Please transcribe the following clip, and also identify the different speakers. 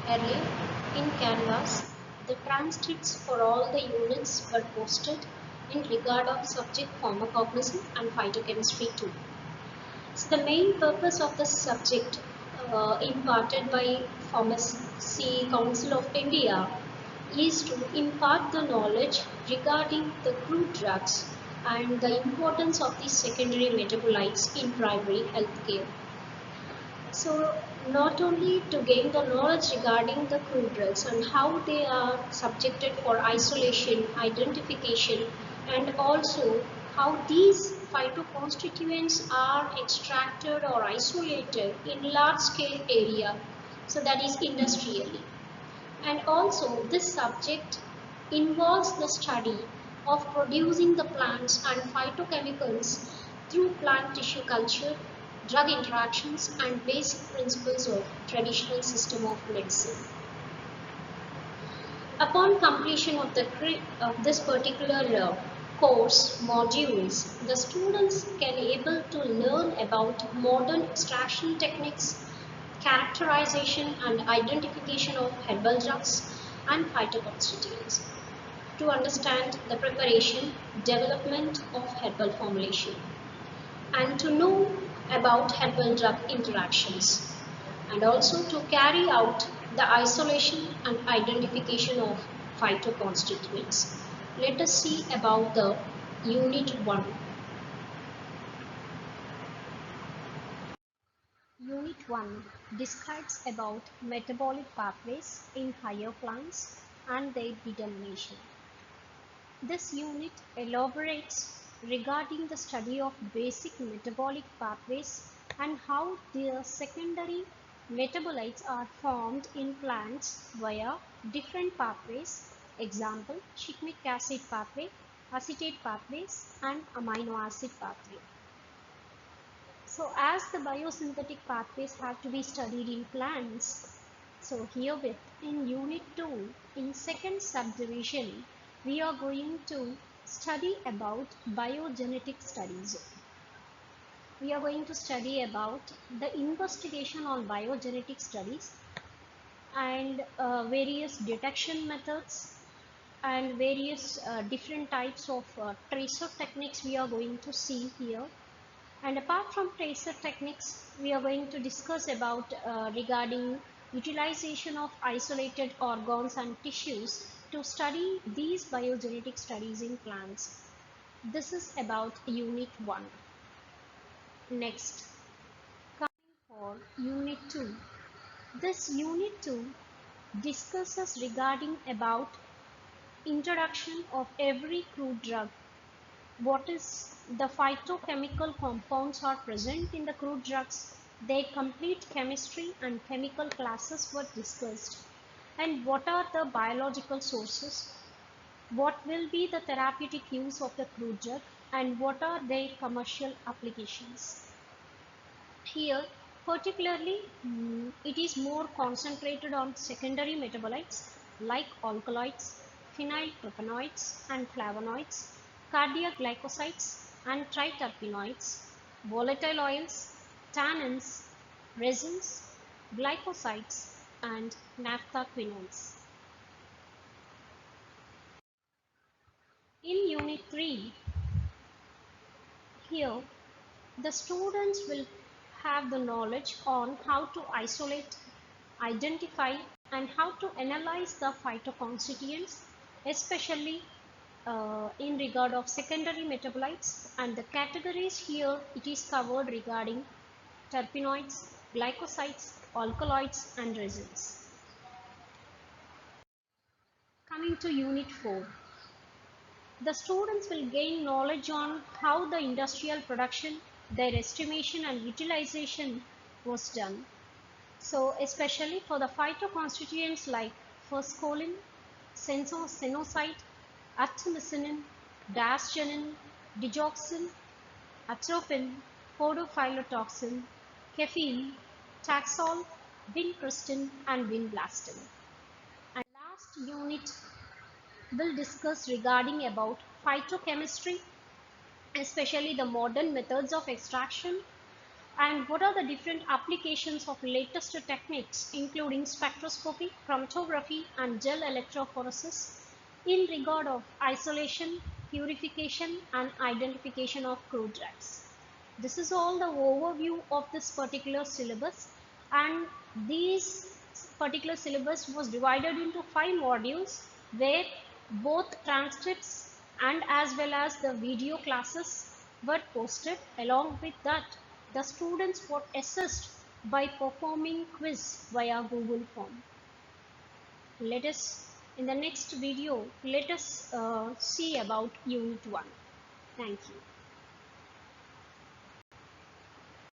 Speaker 1: Earlier, in Canvas, the transcripts for all the units were posted in regard of subject pharmacognosy and phytochemistry too. So the main purpose of the subject imparted by Pharmacy Council of India is to impart the knowledge regarding the crude drugs and the importance of the secondary metabolites in primary healthcare. So not only to gain the knowledge regarding the crude drugs and how they are subjected for isolation, identification, and also how these phytoconstituents are extracted or isolated in large scale area, so that is industrially. And also this subject involves the study of producing the plants and phytochemicals through plant tissue culture, drug interactions and basic principles of traditional system of medicine. Upon completion of this particular course modules, the students can able to learn about modern extraction techniques, characterization and identification of herbal drugs and phytoconstituents, to understand the preparation, development of herbal formulation, and to know about herbal drug interactions, and also to carry out the isolation and identification of phytoconstituents. Let us see about the Unit 1. Unit 1 describes about metabolic pathways in higher plants and their determination. This unit elaborates regarding the study of basic metabolic pathways and how their secondary metabolites are formed in plants via different pathways, example shikimic acid pathway, acetate pathways and amino acid pathway. So as the biosynthetic pathways have to be studied in plants, so herewith in Unit 2, in second subdivision, we are going to study about biogenetic studies. We are going to study about the investigation on biogenetic studies and various detection methods and various different types of tracer techniques we are going to see here. And apart from tracer techniques, we are going to discuss about regarding utilization of isolated organs and tissues to study these biogenetic studies in plants. This is about Unit 1. Next, coming for Unit 2. This Unit 2 discusses regarding about introduction of every crude drug. What is the phytochemical compounds are present in the crude drugs, their complete chemistry and chemical classes were discussed, and what are the biological sources, what will be the therapeutic use of the crude drug, and what are their commercial applications. Here particularly it is more concentrated on secondary metabolites like alkaloids, phenylpropanoids and flavonoids, cardiac glycosides and triterpenoids, volatile oils, tannins, resins, glycosides and naphthaquinones. In Unit 3, here the students will have the knowledge on how to isolate, identify and how to analyze the phytoconstituents, especially in regard of secondary metabolites, and the categories here it is covered regarding terpenoids, glycosides, alkaloids and resins. Coming to Unit 4, the students will gain knowledge on how the industrial production, their estimation and utilization was done. So especially for the phytoconstituents like phoscolin, senoside, artemisinin, diasgenin, digoxin, atropine, podophyllitoxin, caffeine, taxol, vincristine and vinblastin. And last unit will discuss regarding about phytochemistry, especially the modern methods of extraction and what are the different applications of latest techniques including spectroscopy, chromatography and gel electrophoresis in regard of isolation, purification and identification of crude drugs. This is all the overview of this particular syllabus, and these particular syllabus was divided into 5 modules where both transcripts and as well as the video classes were posted. Along with that, the students were assessed by performing quiz via Google form. Let us, in the next video, let us see about Unit 1. Thank you.